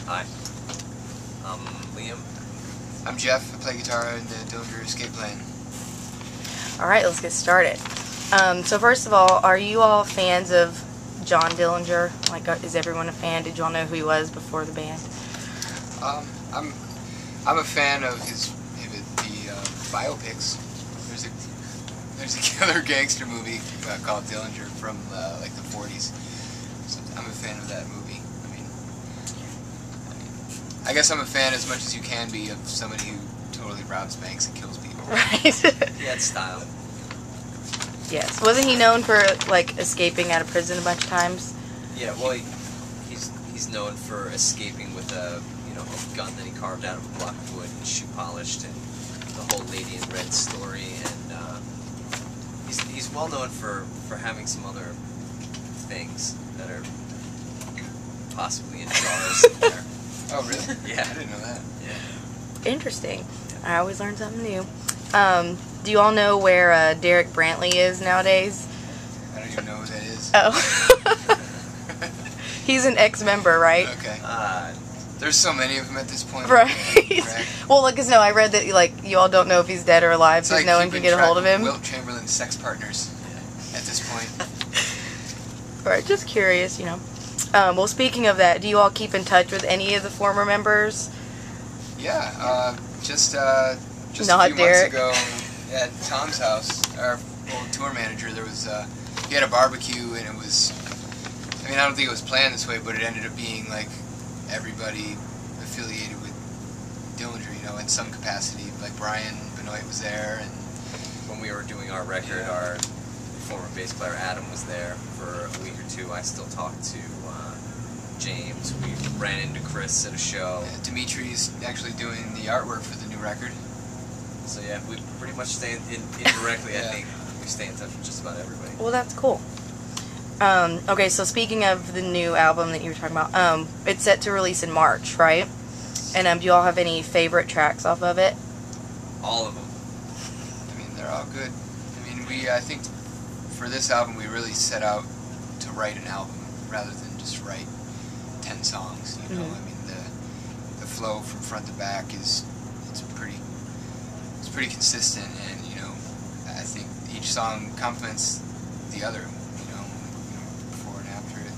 Hi. I'm Liam. I'm Jeff. I play guitar in the Dillinger Escape Plan. Alright, let's get started. So first of all, are you all fans of John Dillinger? Like, is everyone a fan? Did you all know who he was before the band? I'm a fan of the biopics. There's a killer gangster movie called Dillinger from like the 40s. So I'm a fan of that movie. I guess I'm a fan as much as you can be of somebody who totally robs banks and kills people. Right. He had style. Yes. Wasn't he known for like escaping out of prison a bunch of times? Yeah. Well, he's known for escaping with a a gun that he carved out of a block of wood and shoe polished, and the whole Lady in Red story, and he's well known for having some other things that are possibly in jars somewhere. Oh, really? Yeah. I didn't know that. Yeah. Interesting. I always learn something new. Do you all know where Derek Brantley is nowadays? I don't even know who that is. Oh. He's an ex-member, right? Okay. There's so many of them at this point. Right. Well, because no, I read that like you all don't know if he's dead or alive because like no one can get a hold of him. Wilt Chamberlain's sex partners at this point. Right, just curious, well, speaking of that, do you all keep in touch with any of the former members? Yeah, just a few months ago at Tom's house, our old tour manager, there was he had a barbecue, and it was, I don't think it was planned this way, but it ended up being like everybody affiliated with Dillinger, in some capacity. Like Brian Benoit was there, and when we were doing our record, our former bass player Adam was there for a week or two. I still talked to James. We ran into Chris at a show. Dimitri's actually doing the artwork for the new record. So yeah, we pretty much stay indirectly. Yeah. I think we stay in touch with just about everybody. Well, that's cool. Okay, so speaking of the new album that you were talking about, it's set to release in March, right? And do you all have any favorite tracks off of it? All of them. They're all good. I think for this album we really set out to write an album rather than just write 10 songs. Mm-hmm. The flow from front to back it's pretty consistent, and I think each song complements the other. Before and after it.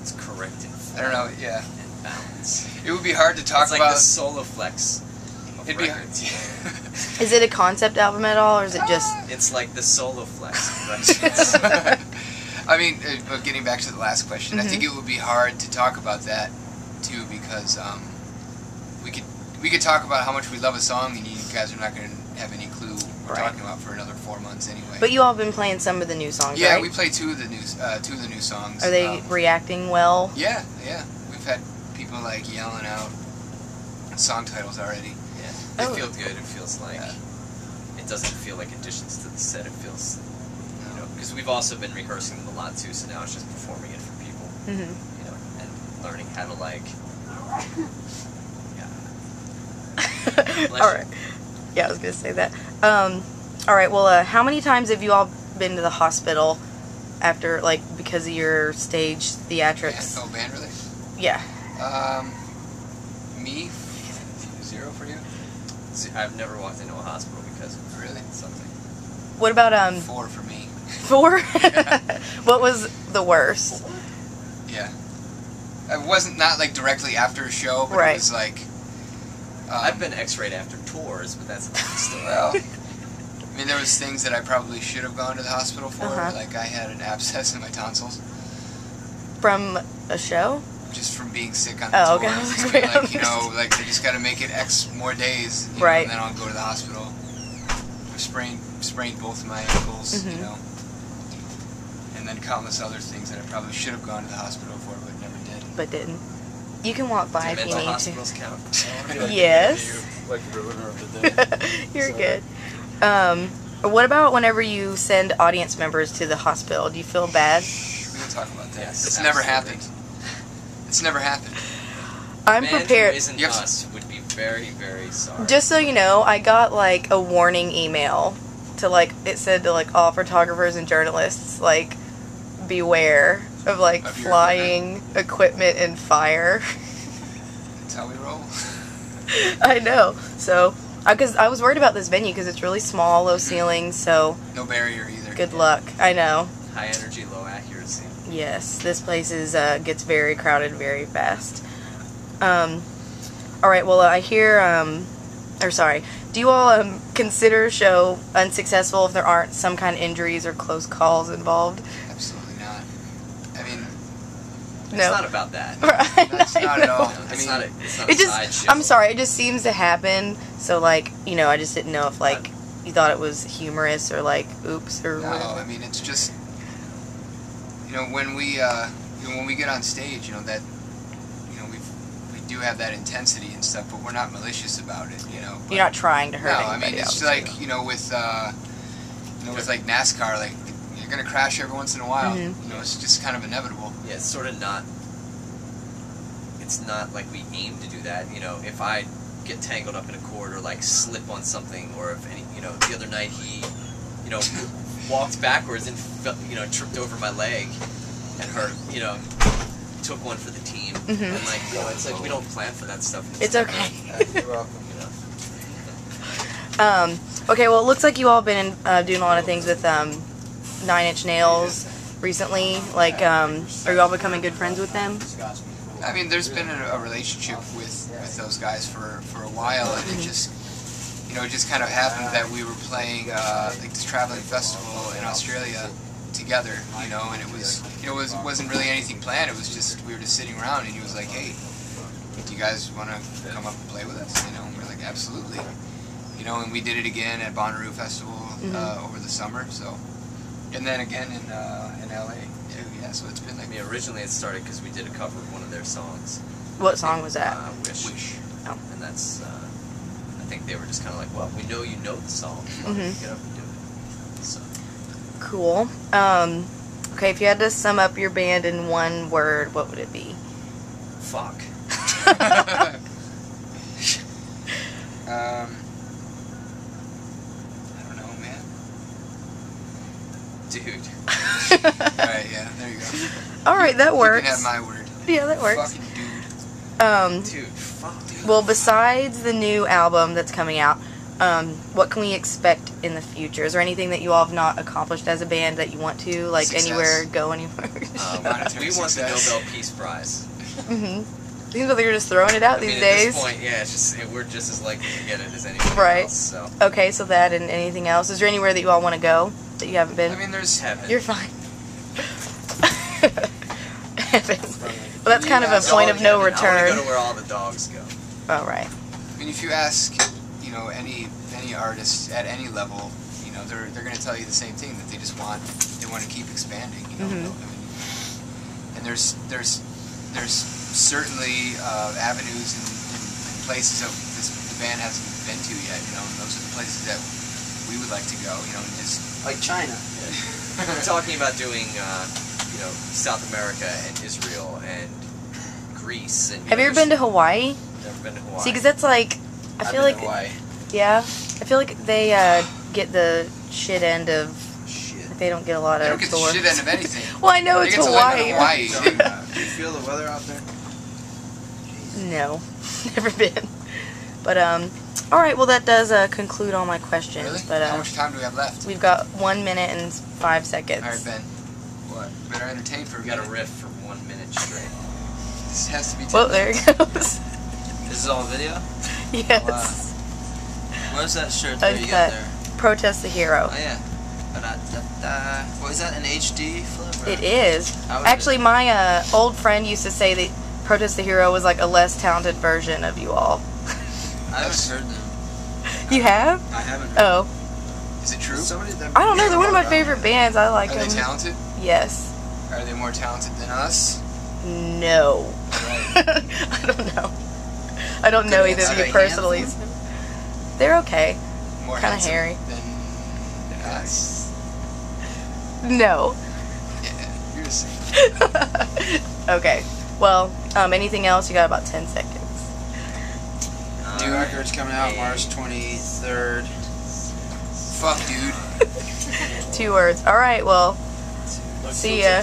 It's correct in form. I don't know. Yeah. And balance. It would be hard to talk it's like about. the solo flex. Of It'd be records. Is it a concept album at all, or is it just? It's like the solo flex of records. But getting back to the last question, I think it would be hard to talk about that too, because we could talk about how much we love a song, and you guys are not going to have any clue what we're talking about for another 4 months anyway. But you all have been playing some of the new songs, yeah, right? we played two of the new songs. Are they reacting well? Yeah. We've had people like yelling out song titles already. Yeah, it feels good. It feels like it doesn't feel like additions to the set. It feels, because we've also been rehearsing them a lot too. So now it's just performing it for people, and learning how to like. All right. Yeah, I was gonna say that. All right. Well, how many times have you all been to the hospital after, because of your stage theatrics? Band really? Yeah. Me? 0 for you? See, I've never walked into a hospital because of Really? something. What about 4 for me. 4? What was the worst? Yeah. It wasn't not directly after a show, but right. It was like. I've been X-rayed after tours, but that's a different story. Well, there was things that I probably should have gone to the hospital for. Like I had an abscess in my tonsils. From a show? Just from being sick on the tour. Okay. They just got to make it X more days, right. And then I'll go to the hospital. I sprained both of my ankles, and then countless other things that I probably should have gone to the hospital for, but never did. But didn't. You can walk by if you need hospitals to. Count? Yes. Like the ruiner of the day. You're good. What about whenever you send audience members to the hospital? Do you feel bad? We don't talk about that. Yes, it's never happened. It's never happened. I'm the man prepared. Who isn't us would be very, very sorry. Just so you know, I got a warning email to it said to all photographers and journalists beware of like Of your flying equipment and fire. That's how we roll. I know. So, because I was worried about this venue because it's really small, low ceiling. So No barrier either. good luck. I know. High energy, low accuracy. Yes, this place is gets very crowded very fast. All right. Well, I hear. Or sorry. Do you all consider a show unsuccessful if there aren't some kind of injuries or close calls involved? Absolutely not. I mean, It's No. not about that. that's not at all. It's not a It side just. show. I'm sorry. It just seems to happen. So like, I just didn't know if like you thought it was humorous or like oops or No, whatever. I mean it's just when we when we get on stage, that we do have that intensity and stuff, but we're not malicious about it, But, You're not trying to hurt no, I anybody mean it's else. like with like NASCAR, like you're gonna crash every once in a while. Mhm. It's just kind of inevitable. Yeah, it's sort of not. It's not like we aim to do that. If I get tangled up in a cord or like slip on something, or if the other night he, walked backwards and tripped over my leg and hurt. Took one for the team. Mhm. And like, it's like we don't plan for that stuff. It's okay. You're welcome. Okay, well, it looks like you all been doing a lot of things with 9 Inch Nails recently. Like, are you all becoming good friends with them? I mean, there's been a relationship with those guys for a while, and it just kind of happened that we were playing like this traveling festival in Australia together, and it wasn't really anything planned. It was just we were just sitting around, and he was like, "Hey, do you guys want to come up and play with us?" And we're like, "Absolutely." And we did it again at Bonnaroo Festival over the summer. So, and then again in LA too. Yeah, so it's been like. I mean, originally it started because we did a cover of one of their songs. What song was that? Wish. Oh. And that's. I think they were just kind of like, well, we know you know the song. Why don't you get up and do it? So. Cool. Okay, if you had to sum up your band in one word, what would it be? Fuck. I don't know, man. Dude. Alright, yeah, there you go. Alright, that works. You can have my word. Yeah, that works. Fucking dude. Dude, fuck, dude. Well, besides the new album that's coming out, what can we expect in the future? Is there anything that you all have not accomplished as a band that you want to, like, Success. anywhere, go anywhere? We want the Nobel Peace Prize. Seems like they're just throwing it out these days. At this point, yeah, it's just we're just as likely to get it as anyone Right. else. So. Okay, so that and anything else. Is there anywhere that you all want to go that you haven't been? I mean, there's Heaven. You're fine. Heaven. Well, that's kind of a point of no I want to return. go to where all the dogs go. Oh, right. I mean, if you ask, any artist at any level, they're going to tell you the same thing, that they want to keep expanding. I mean, and there's certainly avenues and places that the band hasn't been to yet. And those are the places that we would like to go. And just Like China. We're talking about doing, South America and Israel and Greece and. Have you ever been to Hawaii? Never been to Hawaii. See, because that's like, I feel like, Hawaii. yeah, I feel like they get the shit end of. Shit. They don't get a lot they of. don't get the tourists. shit end of anything. Well, I know They it's get to live Hawaii. in Hawaii. Do you feel the weather out there? No, never been. But all right. Well, that does conclude all my questions. Really? But How much time do we have left? we've got 1 minute and 5 seconds. All right, Ben. What? Better entertain for a We got a minute. riff for 1 minute straight. This has to be. 10 Well, there minutes. it goes. This is all video? Yes. Wow. Where's that shirt there you got Uncut. there? Protest the hero. Oh, yeah. What is that, an HD flip? Or? It is. How is Actually, it? my old friend used to say that Protest the Hero was like a less talented version of you all. I haven't heard them. You have? I haven't heard Oh. Is it true? Somebody that I don't know. They're one of my favorite bands. I like Are them. they talented? Yes. Are they more talented than us? No. I don't know. I don't know either of you personally. They're okay. More Kinda handsome hairy. than us? No. Yeah, you're just saying. Okay. Well, anything else? You got about 10 seconds. New record's coming out March 23rd. Fuck, dude. 2 words. All right. Well, see ya.